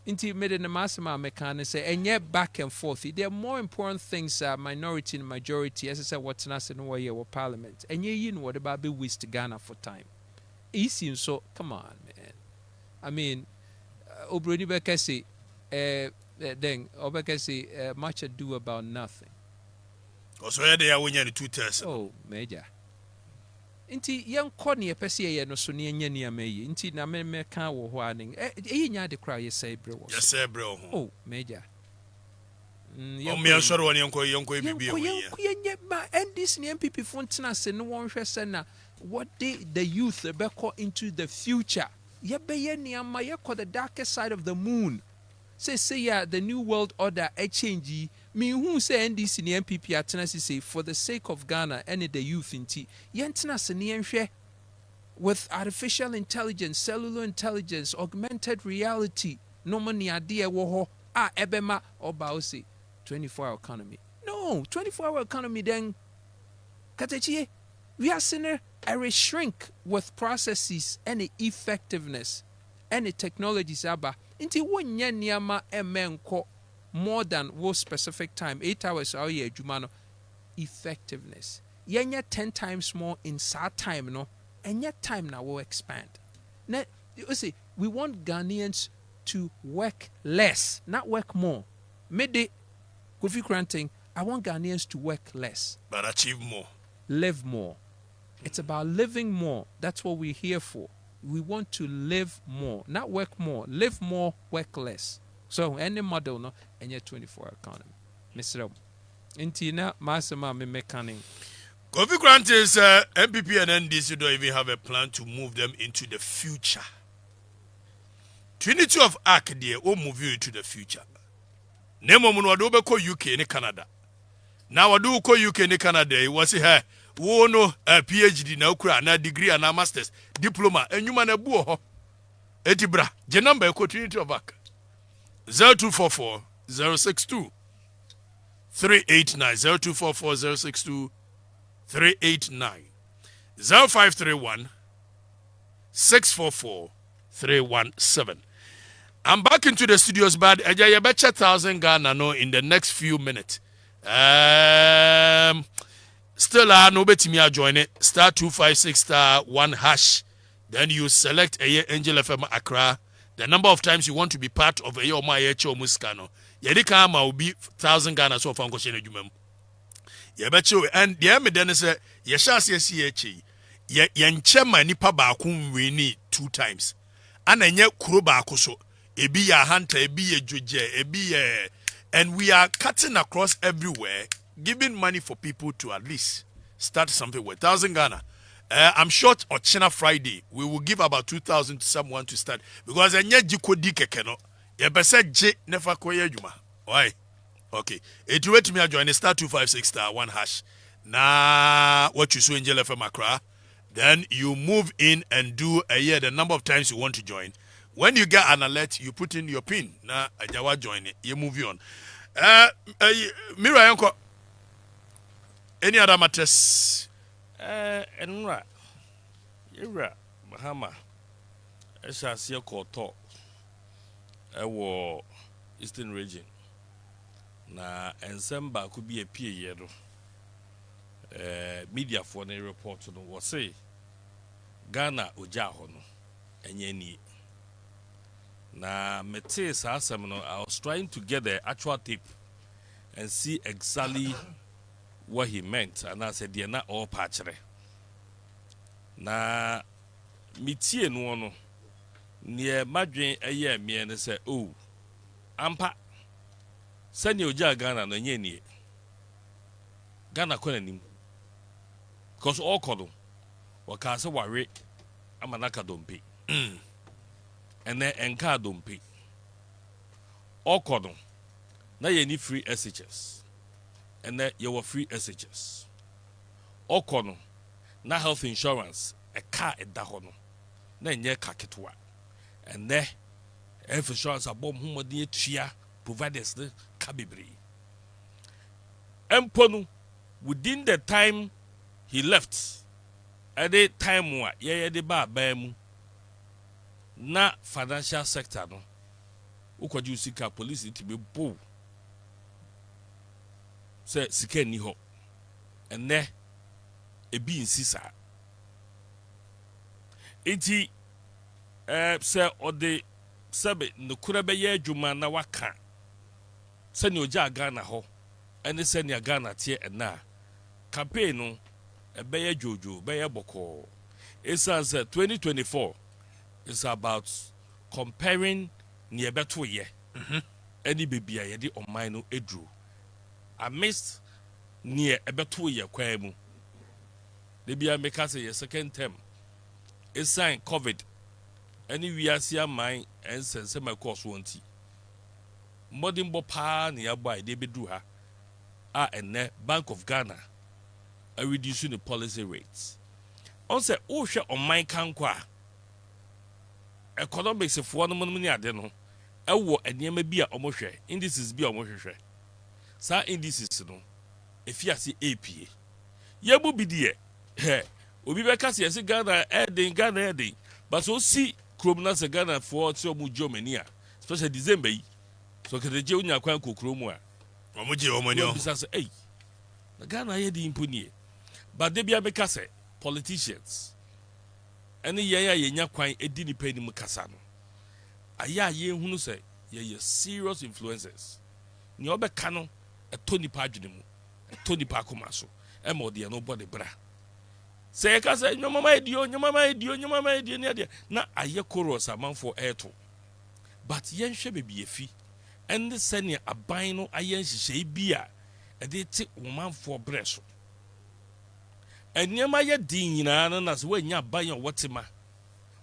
Inti made in the massima mechanic say and yet back and forth. There are more important things minority and majority as I said what's not in way or parliament. And you know what about be waste Ghana for time. Easy so come on man. I mean Obroni Bekesi then Obekesi much ado about nothing. Also they are winning the 2 tests. Oh major. Inti young corny a pessia no so near me. Inti na me can wo warning. Nya de cry say bro. Yes, sir, bro. Oh, major. Me am sure one yonko bibi and this MPP fontina se no one hwese na what the youth be call into the future. Ye be ye niama ye call the darkest side of the moon. Say ya the new world order a change. Me who say NDC ni MPP atena say for the sake of Ghana and the youth inti yentena se ni enhwe with artificial intelligence, cellular intelligence, augmented reality no money ade wo ho ebema oba o say 24-hour economy. No, 24-hour economy then katechi we are seeing a shrink with processes and the effectiveness and the technologies aba inti wonye niama emenko more than what specific time 8 hours or year jumano effectiveness yenya 10 times more in that time no and yet time now will expand now you see we want Ghanaians to work less not work more maybe Kofi Granting I want Ghanaians to work less but achieve more live more. It's about living more. That's what we're here for. We want to live more, not work more. Live more, work less. So any model no any 24-hour economy. Mr. Intina Masama me mechanic. Kofi Granting's MPP and NDC don't even have a plan to move them into the future. Trinity of Arc there will move you into the future. Nemo munwado beko UK in Canada. Now I do call UK in Canada. It was here. Wono a PhD na ukura na degree and a masters diploma and you man a buo Etibra, the number continuity of back 0244 062 389 0244 062 389 0531 644 317. I'm back into the studios, but I bet 1,000 Ghana no in the next few minutes. Still, no bet me join it. Star 256 *1#. Then you select a Angel FM-Accra. The number of times you want to be part of a my HO Muscano. Yedika will be 1,000 Ghana so far. You bet you, and the Amidana said, Yashas CH. Yanchema nipa bakum winni 2 times. And then yet Kuroba Koso. Ebi ya hunter, ebi ya judge, ebi ya. And we are cutting across everywhere, giving money for people to at least start something with 1,000 Ghana. I'm sure on China Friday, we will give about 2,000 to someone to start. Because I need jiko dike keno. Ya bese J never koye juma. Why? Okay. It wait me a join the star 256 *1#. Now, what you saw Angel FM-Accra. Then you move in and do a year the number of times you want to join. When you get an alert, you put in your pin. Now, I join it. You move on. Mira Yanko, any other matters? Enra, Ira, Mahama, Eshasia Koto, Eastern region. Na Ensemba could be a peer media for a report to was say Ghana Ujahono and Yeni. Na Metes Asamino, I was trying to get the actual tape and see exactly what he meant, and I said, they're not all patchere. Na Mitie no near Madrid a year, me and say, oh, Ampa, send your Ghana no Yeni. Ghana Konanim. Because all Kodo, Wakasa Wari, Amanaka don't pay. And then Enka don't pay. All Kodo, now you need free SHS. And then you were free SHS. All Kodo, now health insurance, a car at Dahono. Then ye kaketwa. And then health insurance a bomb whom dear Chia providers the Kabibri. Emponu, within the time he left, at the time what ye the bar bam na financial sector no ukwaji usika police to be bow say sika ni ho ene ebi insisa enti say ode sebe no kura be ye adwuma na waka se ne oja Ghana ho ene se ne Ghana tie na campaign no ebeye jojo beye boko. It says 2024 is about comparing near better year. Any baby I did on mine no edru. I missed near a better year kwemu. Maybe I make us a second term. It's signed COVID. Any we are see mine and send my course warranty. Modern bopa nearby they be do her. And Bank of Ghana are reducing the policy rates. On say, oh, share on my cankwa. Economics of 1 money at den. I will and ye may be a omoshe. Indices be a moshe. Sa indices no. If you see APA, ye will be dear. Hey, we be back as you Ghana adding Ghana adding. But so see, Kromnas a Ghana for so much Germania, especially December. So can the junior quanko Kromwa. Omoji Omonio. Hey, the Ghana had the impony. But they be a becase. Politicians. Any yenya kwine e didn't pay him Casano. Aya ye who say ye serious influencers. Nyobe cano a Tony Paginimu, a Tony Pacomaso, and more dear nobody bra. Say, I say, no mamma, dear, your mamma, dear, your mamma, dear, na aye chorus amount for air to. But yen should be a fee, and the senior a bino ayen she beer, and they take woman for breast. And near my dean, and as when you're buying what's ma,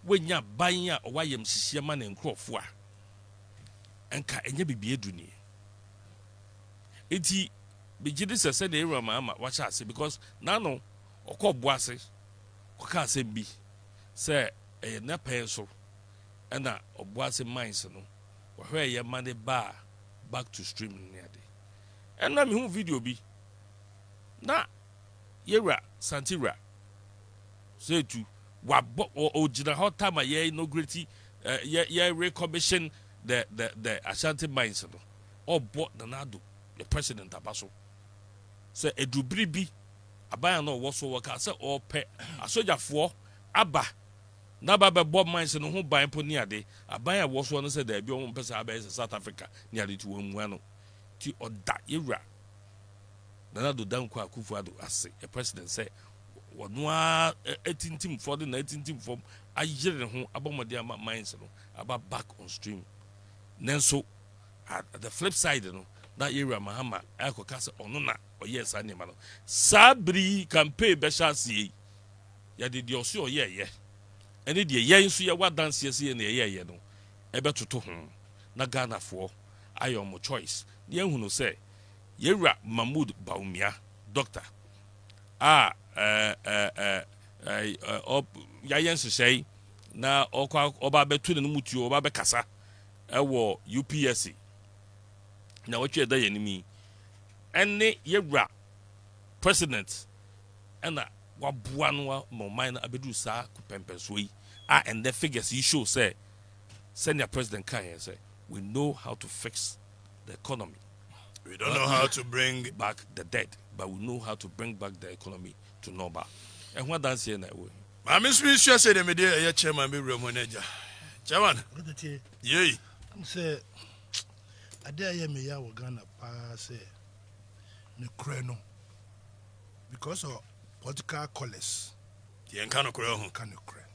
when you're buying a YM Sishaman and Crawford, and can you be a duny? It's be Jesus said, Mamma, watch I say, because nano or call boasses, or can't say be, say, a na pencil, and Obuasi mines no where your money bar back to stream near day. And I'm home video be na yera santira say to wabo or jina hot time a year inaugurate recommission the Ashanti mines no or bought the nado the president abaso say edubribi abaya no wo so worker say or pe asoja for aba na baba bob mines no ho ban po ni ade abaya wo so no say da bi o mpesa abaya South Africa ni ade ti wo mu ano ti oda yera na do dan kwa kufu ado ase the president say wonu a 18 team for the 19 team form ayere ho abomode ama mines no aba back on stream nenso at the flip side no that area mahama akoka say ono na oyes anima no sabri campaign be shasie ya de dio so ye ene de ye nso ye wadanse ye na ye no ebe toto ho na Ghana fo ayo mo choice ye hu no say yewura Mahmoud Baumia doctor yayen say na oba betu ne mutuo oba be kasa ewo UPSC na wotwe da yanimi ene yewura president ena waboa no mo man abedu sa kupempenso yi and the figures you show say senior president can say we know how to fix the economy. We don't know how to bring back the dead, but we know how to bring back the economy to normal. And what that's here that way. I'm sure say the media chairman be manager. Chairman. Yey. Say ade ya me ya wo Ghana pa say ne kreno because of political colors. Yen kan kure ho kan kure.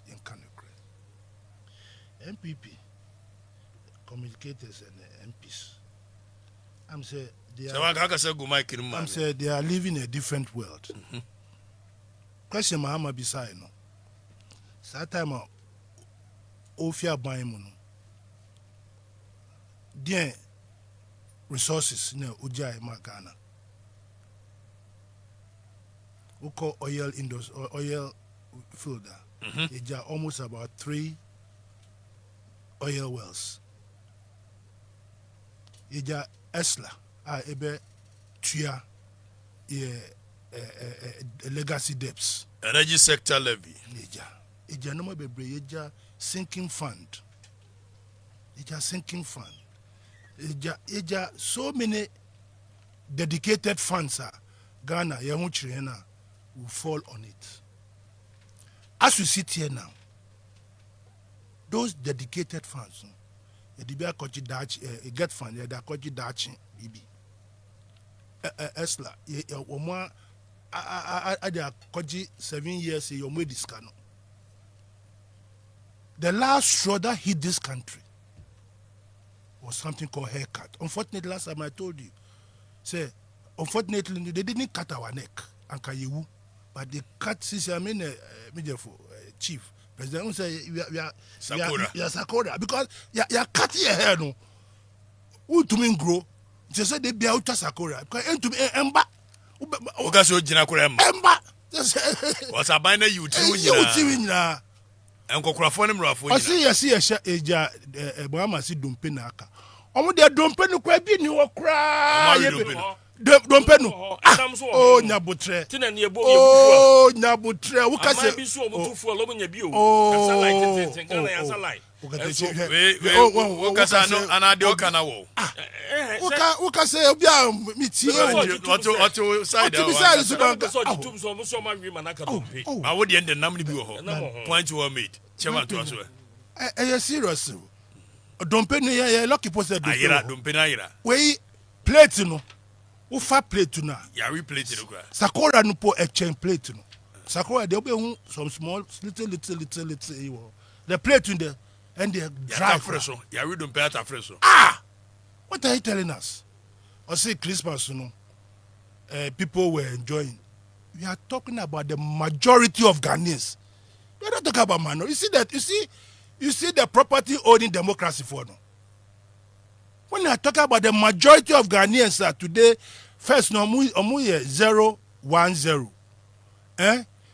Yen kan kure. MPP communicators and MPs. I'm say they are living a different world. Question Mahama beside no. That time Ofia Baimuno. Dear resources no Ujai Magana. We call oil industry or oil fielder. It's almost about 3 oil wells. Ija Esla ebe tuya legacy debts. Energy sector levy. Ija no bebre ija sinking fund. Ija so many dedicated funds Ghana Yahuchirena will fall on it. As we sit here now, those dedicated funds Edibia Kochi Dutch get fund da Kochi Dutch bibi Esla omo ada Kochi 7 years your made this cano. The last straw that hit this country was something called haircut. Unfortunately, last time I told you, say unfortunately they didn't cut our neck and kayewu, but they cut chief president say we are Sakura because you cut your hair no. Who to mean grow? They say they be out Sakura because to me emba. Okaso jina kura emba. What's a binary you doing na? Enkokrafo ne mrafo nyina. Osi yesi eja Boama si dompe na aka. Omo de dompe no kwa bi ni wo kra. Dompe no. Oh nyabotre. Tina ne ebo oh nyabotre. Wo ka se. Bi so omutufu lo nya bi o. Kasa like ten kana ya like. We kasa no anade o kana wo. Wo ka se obi a miti. Oto side o. Oto so tum so mo so ma wi manaka dompe. Ma wo de ndam ne bi wo ho. Point well made. Chairman to aso. Serious. Dompe no ya lucky post dompe. Ayira dompe na ayira. We plate no. Ufa plate na. Ya we plate no kwa. Sakura no po exchange plate no. Sakura they be some small little. The plate in there and they dry fresh. Ya we dompe ata fresh. What are you telling us? I say Christmas no. People were enjoying. We are talking about the majority of Ghanaians. We are not talking about minority. You see that? You see the property owning democracy for no. When I talk about the majority of Ghanaians today, first no 0-1-0.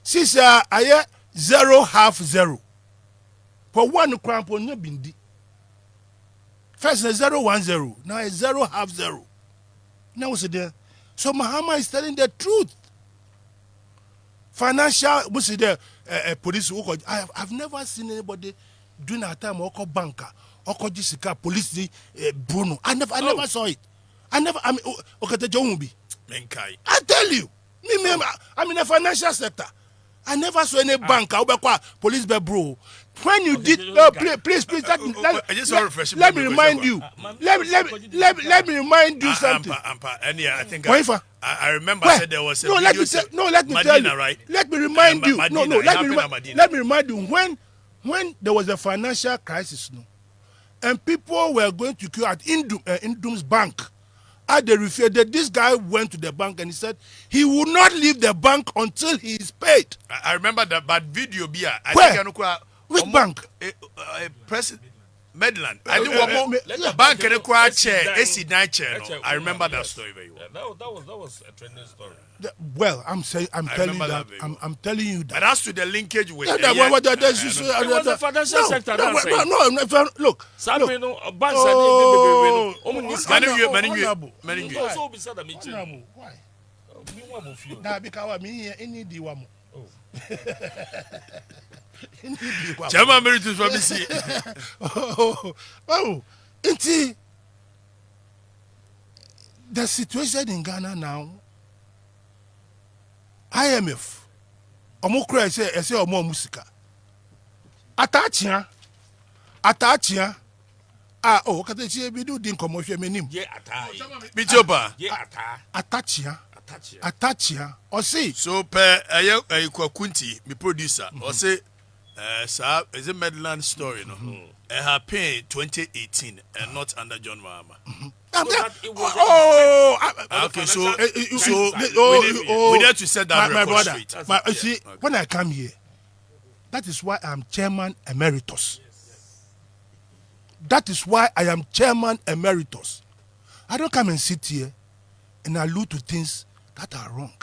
Since I 0-0. For one cramp on your bindi. First 010, now a 0.5. Now what's there? So Mahama is telling the truth. Financial, what's there? Police. I've never seen anybody doing a time or banker or Jessica police Bruno. I never saw it. I mean, okay, the Jombi. I tell you, I'm in the financial sector. I never saw any banker or police bro. When you did, please, let me remind you. Let me remind you something. I think I remember I said there was a let me tell you. Right? Let me remind you. Let me remind you when there was a financial crisis, and people were going to queue at Indum's bank. At the referred, this guy went to the bank and he said he would not leave the bank until he is paid. I remember that bad video. Where? Which bank? President Medland. I think bank in the chair, chair. I remember that story very well. That was a trending story. Well, I'm telling you that. I'm telling you that. But as to the linkage with it was the financial sector. No. Look. Chairman Emeritus from BC. The situation in Ghana now, IMF, Omokra say Omo Musika. Atachia. Katachi we do din commotion menim. Bitopa. Atachia. Or say. So per Kwakunti, my producer, or say is a Medland story, no? Happened 2018 and not under John Mahama. Okay, so we need to set that record straight. But you see, when I come here, that is why I'm chairman emeritus. That is why I am chairman emeritus. I don't come and sit here and allude to things that are wrong.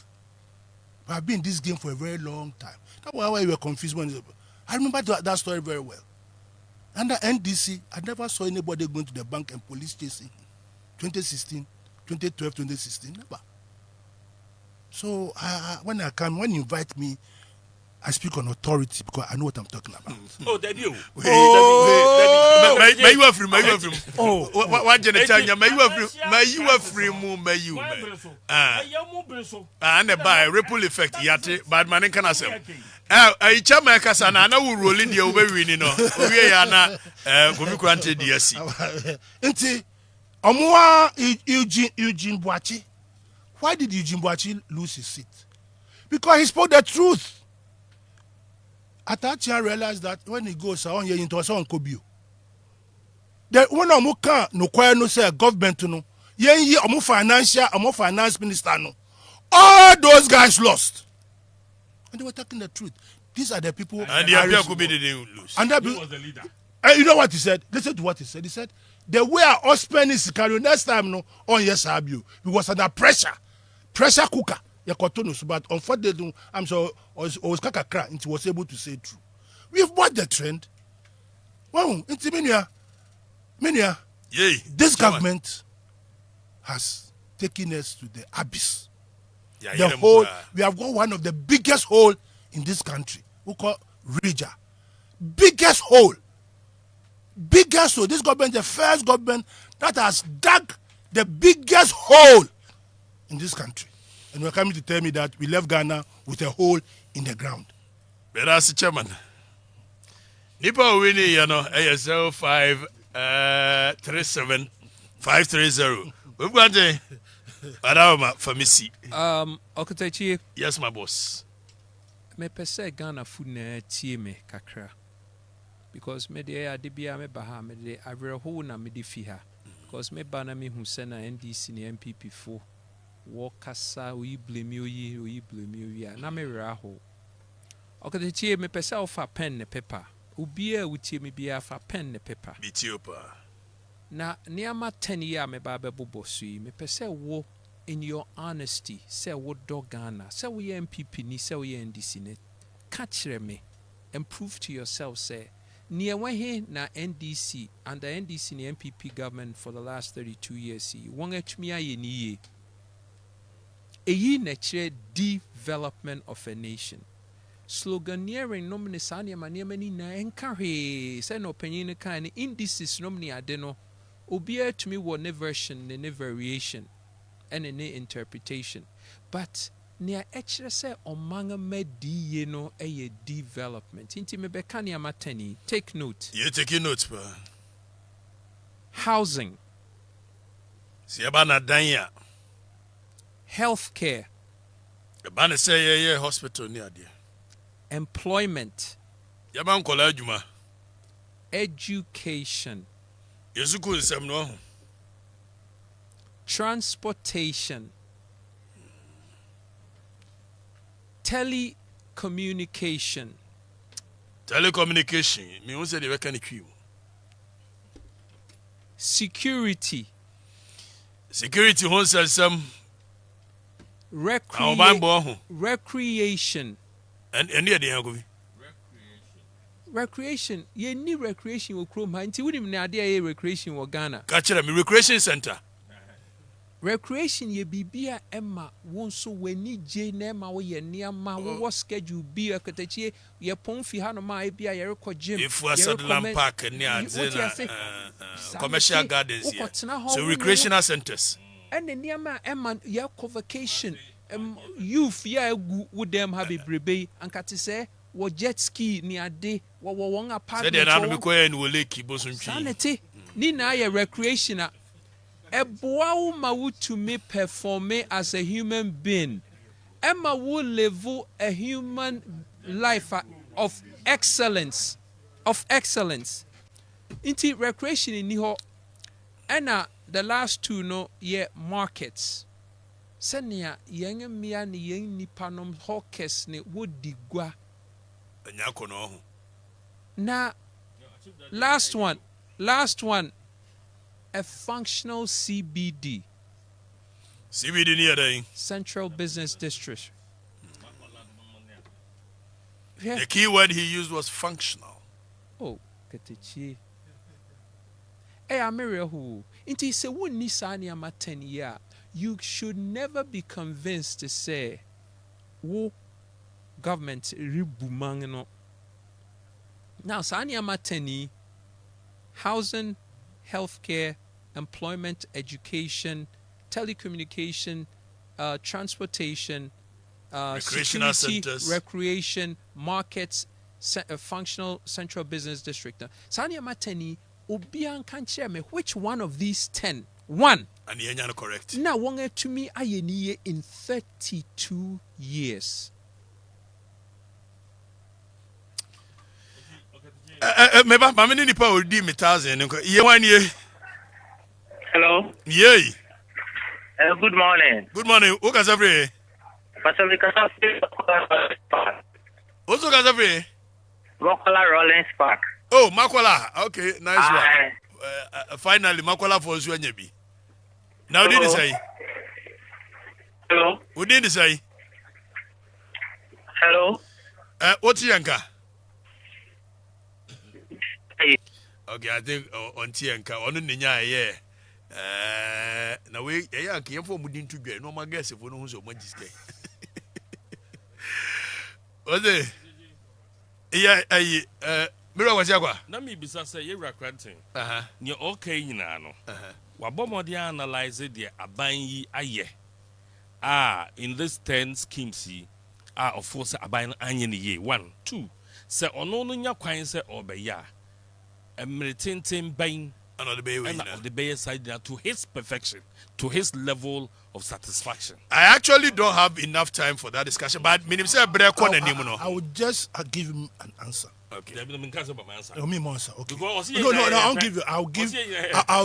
But I've been in this game for a very long time. That's why we were confused when I remember that story very well. Under NDC, I never saw anybody going to the bank and police chasing. 2016, 2012, 2016, never. So when you invite me, I speak on authority because I know what I'm talking about. Oh, that you. May you have free. Oh, what generation? May you have free. May you. And by ripple effect, yate, bad man can I say. I chama kasana na we rolling the over winning. We are na go granted DSC. Nti Omwa Eugene Boachi. Why did Eugene Boachi lose his seat? Because he spoke the truth. Atachia realized that when he goes on here into a Kobio. The one Omuka no choir no say government no. Ye finance minister no. All those guys lost. And they were talking the truth. These are the people. And the Abia Kubi didn't lose. And he was the leader. You know what he said? Listen to what he said. He said, the way I spend is carry next time no on yes Abu. He was under pressure. Pressure cooker. But unfortunately, I'm so was Kakakra and he was able to say true. We've bought the trend. Wow, it's Minia. This government has taken us to the abyss. We have got one of the biggest hole in this country. We call Rija. Biggest hole. This government, the first government that has dug the biggest hole in this country. And you're coming to tell me that we left Ghana with a hole in the ground. But as the chairman, Nipa winning, 0537 530. We've got a Adama for Missy. Okatachi. Yes, my boss. Me pese Ghana food na tie me kakra. Because me de adibia me baha me de awerho na me de fi ha. Because me ba na me hu se na NDC ne MPP fo. Wo kasa we blame you na me wera ho. Okatachi me pese ofa pen ne paper. Obi a wutie me bia fa pen ne paper. Bitiopa. Na niama 10 year me ba bebo sui me pese wo in your honesty say wo do Ghana say we MPP ni say we NDC ne catch me and prove to yourself say near when na NDC under NDC and MPP government for the last 32 years. One etmia ye nature development of a nation. Sloganeering nomine sania maniamani na encourage say no opinion kind indices nomini adeno obia to me one version ne variation and ne interpretation. But near actually say omanga medi no a development. Inti me bekani amateni. Take note. You taking notes, pa. Housing. Siabana danya. Healthcare. Bana say yeah hospital near there. Employment. Yaban kola juma. Education. Yesuku nsem no. Transportation. Telecommunication. Telecommunication. Me won say the work any Security. Security hon say some recreation. And near the Yagovi. Recreation. Ye ni recreation will chrome until we didn't idea recreation or Ghana. Catch me recreation center. Recreation ye bibia Emma won so weni je na Emma we ye neama wo schedule bi akatachi ye ponfi ha no ma bia ye record gym. If we Sadland Park near commercial gardens here. So recreational centers. And the neama Emma ye convocation youth ya with them have a brebe and kati say wo jet ski ni ade wo won apartment. Say they na me ko en wo lake bosunchi. Sanity ni na ye recreation Eboa ma wu to me perform as a human being. Emma will live a human life of excellence. Inti recreation in niho. Ena the last two no ye markets. Senia yenge mia ni yeng nipanom hawkers ne wodigwa. Enyako no. Na last one. A functional CBD. CBD near there. Central Business District. Yeah. The key word he used was functional. Oh, Katichi. Hey, Ameria who? Inti se wun nisani ama 10 year. You should never be convinced to say, wo government ribumangno. Now, sani ama 10 housing, healthcare, employment, education, telecommunication, transportation, recreational security, centers, recreation, markets, functional central business district. Sani Amateni, Obian can share me which one of these 10? One. And you're correct. Now, one to me, I in 32 years. Meba mamini nipa odi mitaze nko ye wan ye. Hello. Yey. Good morning. Good morning. O ka safre? Pastor Vikasa. Ozo ka safre? Makola Rollins Park. Oh, Makola. Okay, nice one. Finally Makola for you anya bi. Now did you say? Hello. What did you say? Hello. What's yanka? Okay, I think on Tianka, on the Nya, now we came for Mudin to get no more guess if we know so much is gay. Was it? Yeah, Mira was Yagua. Let me be say you're granting. You're okay, you know. Wabomodi analyze it, a buying aye. In this 10 schemes, of course, a buying onion ye. 1, 2. Say, on only your coin say, or by ya. Tin buying another the bay side to his perfection, to his level of satisfaction. I actually don't have enough time for that discussion, but I would just give him an answer. Okay. Okay. No, I'll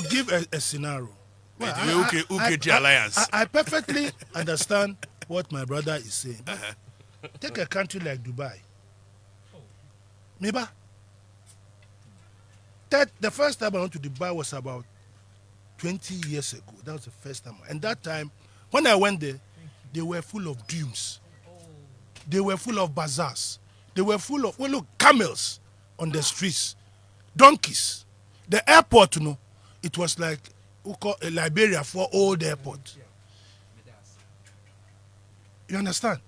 give a scenario. Well, I perfectly understand what my brother is saying. Take a country like Dubai. Maybe the first time I went to Dubai was about 20 years ago. That was the first time. And that time, when I went there, they were full of dreams. They were full of bazaars. They were full of, camels on the streets. donkeys. The airport, it was like we call a Liberia for old airport. You understand?